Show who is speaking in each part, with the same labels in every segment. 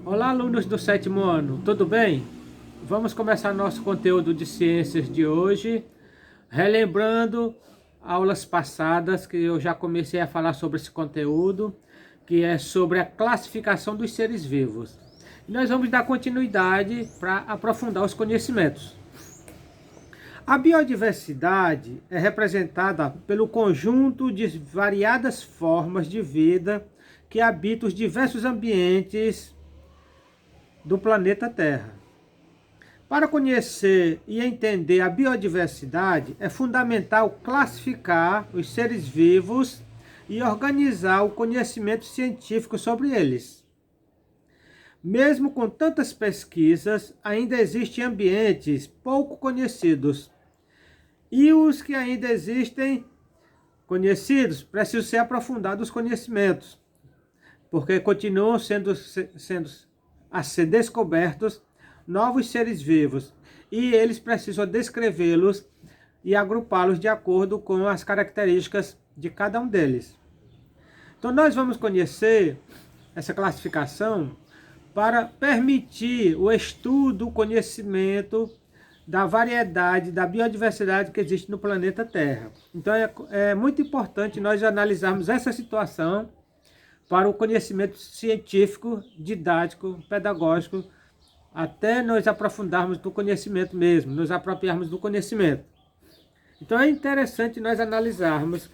Speaker 1: Olá, alunos do sétimo ano, tudo bem? Vamos começar nosso conteúdo de ciências de hoje, relembrando aulas passadas que eu já comecei a falar sobre esse conteúdo, que é sobre a classificação dos seres vivos. E nós vamos dar continuidade para aprofundar os conhecimentos. A biodiversidade é representada pelo conjunto de variadas formas de vida que habitam os diversos ambientes do planeta Terra. Para conhecer e entender a biodiversidade, é fundamental classificar os seres vivos e organizar o conhecimento científico sobre eles. Mesmo com tantas pesquisas, ainda existem ambientes pouco conhecidos. E os que ainda existem conhecidos, precisam ser aprofundados os conhecimentos, porque continuam sendo a ser descobertos novos seres vivos, e eles precisam descrevê-los e agrupá-los de acordo com as características de cada um deles. Então nós vamos conhecer essa classificação para permitir o estudo, o conhecimento da variedade, da biodiversidade que existe no planeta Terra. Então é muito importante nós analisarmos essa situação para o conhecimento científico, didático, pedagógico, até nós aprofundarmos do conhecimento mesmo, nos apropriarmos do conhecimento. Então é interessante nós analisarmos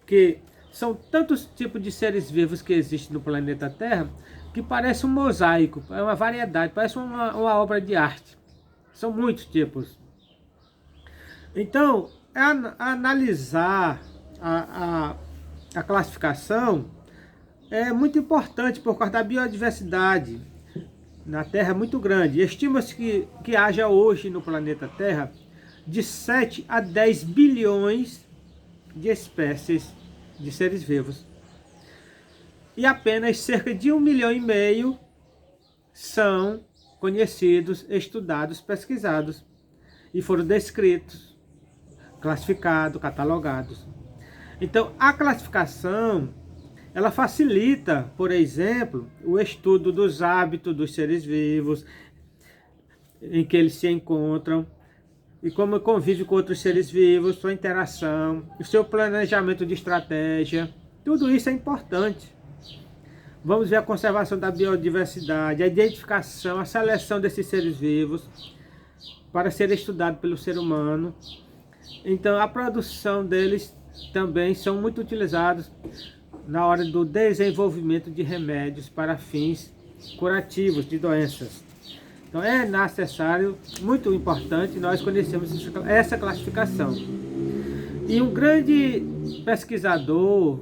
Speaker 1: que são tantos tipos de seres vivos que existem no planeta Terra que parece um mosaico, é uma variedade, parece uma obra de arte. São muitos tipos. Então, analisar a classificação é muito importante por causa da biodiversidade na Terra é muito grande. Estima-se que haja hoje no planeta Terra de 7 a 10 bilhões de espécies de seres vivos. E apenas cerca de 1,5 milhão são conhecidos, estudados, pesquisados e foram descritos, classificados, catalogados. Então, a classificação ela facilita, por exemplo, o estudo dos hábitos dos seres vivos, em que eles se encontram, e como convive com outros seres vivos, sua interação, o seu planejamento de estratégia. Tudo isso é importante. Vamos ver a conservação da biodiversidade, a identificação, a seleção desses seres vivos para ser estudado pelo ser humano. Então, a produção deles também são muito utilizados na hora do desenvolvimento de remédios para fins curativos de doenças. Então é necessário, muito importante, nós conhecermos essa classificação. E um grande pesquisador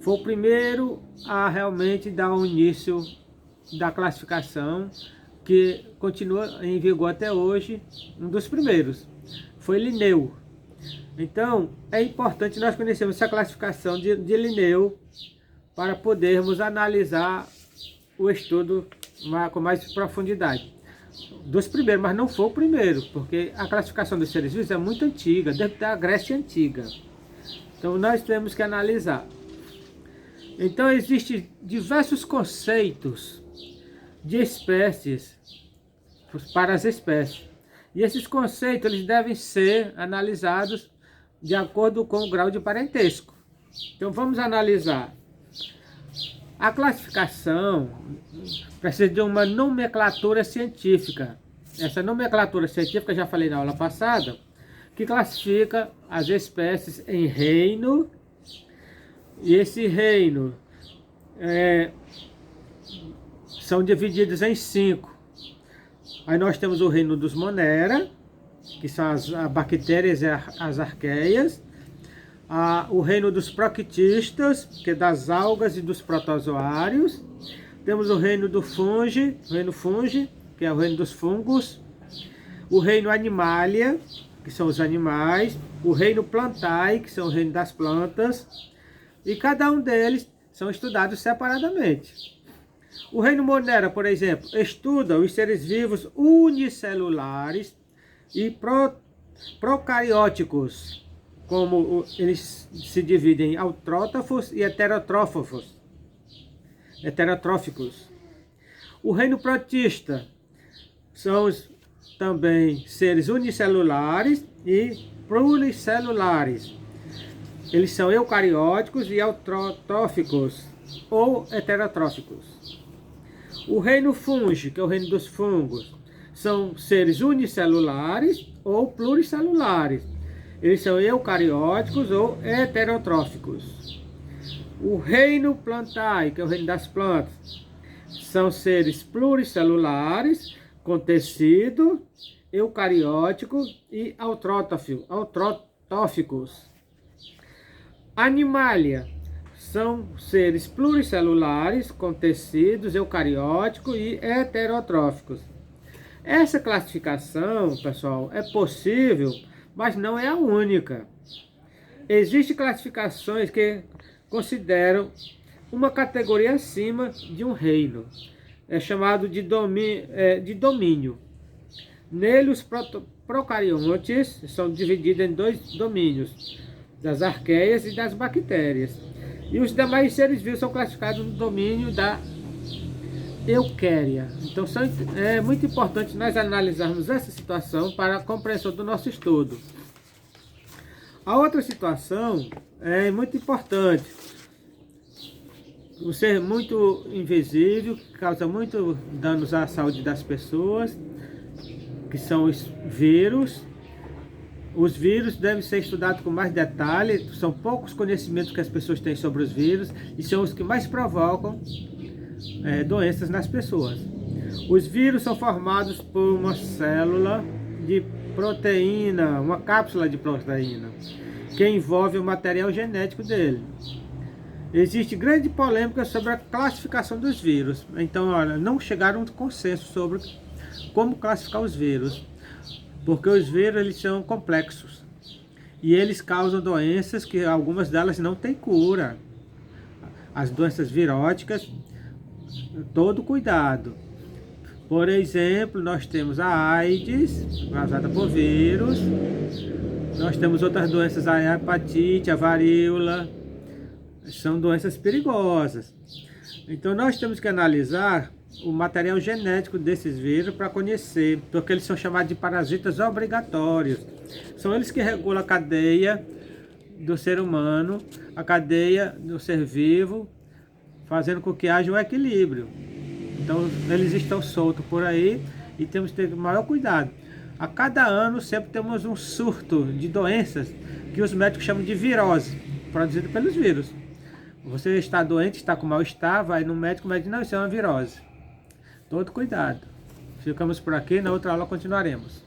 Speaker 1: foi o primeiro a realmente dar o início da classificação, que continua em vigor até hoje, um dos primeiros, foi Linneu. Então, é importante nós conhecermos essa classificação de Linneu para podermos analisar o estudo com mais profundidade. Dos primeiros, mas não foi o primeiro, porque a classificação dos seres vivos é muito antiga, desde a Grécia Antiga. Então, nós temos que analisar. Então, existem diversos conceitos de espécies para as espécies. E esses conceitos eles devem ser analisados de acordo com o grau de parentesco. Então vamos analisar. A classificação precisa de uma nomenclatura científica. Essa nomenclatura científica, já falei na aula passada, que classifica as espécies em reino, e esse reino são divididos em 5. Aí nós temos o reino dos Monera, que são as bactérias e as arqueias. O reino dos proctistas, que é das algas e dos protozoários. Temos o reino do fungi, que é o reino dos fungos. O reino animalia, que são os animais. O reino plantae, que são o reino das plantas. E cada um deles são estudados separadamente. O reino Monera, por exemplo, estuda os seres vivos unicelulares e procarióticos, como eles se dividem em autrótrofos e heterotróficos. O reino protista são também seres unicelulares e pluricelulares. Eles são eucarióticos e autótrofos ou heterotróficos. O reino fungi, que é o reino dos fungos, são seres unicelulares ou pluricelulares. Eles são eucarióticos ou heterotróficos. O reino plantae, que é o reino das plantas, são seres pluricelulares com tecido, eucariótico e autótrofos. Animalia são seres pluricelulares com tecidos eucarióticos e heterotróficos. Essa classificação, pessoal, é possível, mas não é a única. Existem classificações que consideram uma categoria acima de um reino. É chamado de domínio. Nele, os procariontes são divididos em 2 domínios, das arqueias e das bactérias. E os demais seres vivos são classificados no domínio da euquéria. Então, é muito importante nós analisarmos essa situação para a compreensão do nosso estudo. A outra situação é muito importante. O ser muito invisível, que causa muito danos à saúde das pessoas, que são os vírus. Os vírus devem ser estudados com mais detalhe, são poucos conhecimentos que as pessoas têm sobre os vírus e são os que mais provocam doenças nas pessoas. Os vírus são formados por uma célula de proteína, uma cápsula de proteína, que envolve o material genético dele. Existe grande polêmica sobre a classificação dos vírus. Então, olha, não chegaram a um consenso sobre como classificar os vírus, porque os vírus eles são complexos e eles causam doenças que algumas delas não têm cura. As doenças viróticas, todo cuidado. Por exemplo, nós temos a AIDS, causada por vírus. Nós temos outras doenças, a hepatite, a varíola. São doenças perigosas. Então nós temos que analisar o material genético desses vírus para conhecer, porque eles são chamados de parasitas obrigatórios. São eles que regulam a cadeia do ser humano, a cadeia do ser vivo, fazendo com que haja um equilíbrio. Então eles estão soltos por aí e temos que ter o maior cuidado. A cada ano sempre temos um surto de doenças que os médicos chamam de virose, produzido pelos vírus. Você está doente, está com mal-estar, vai no médico, o médico diz, não, isso é uma virose. Todo cuidado. Ficamos por aqui, na outra aula continuaremos.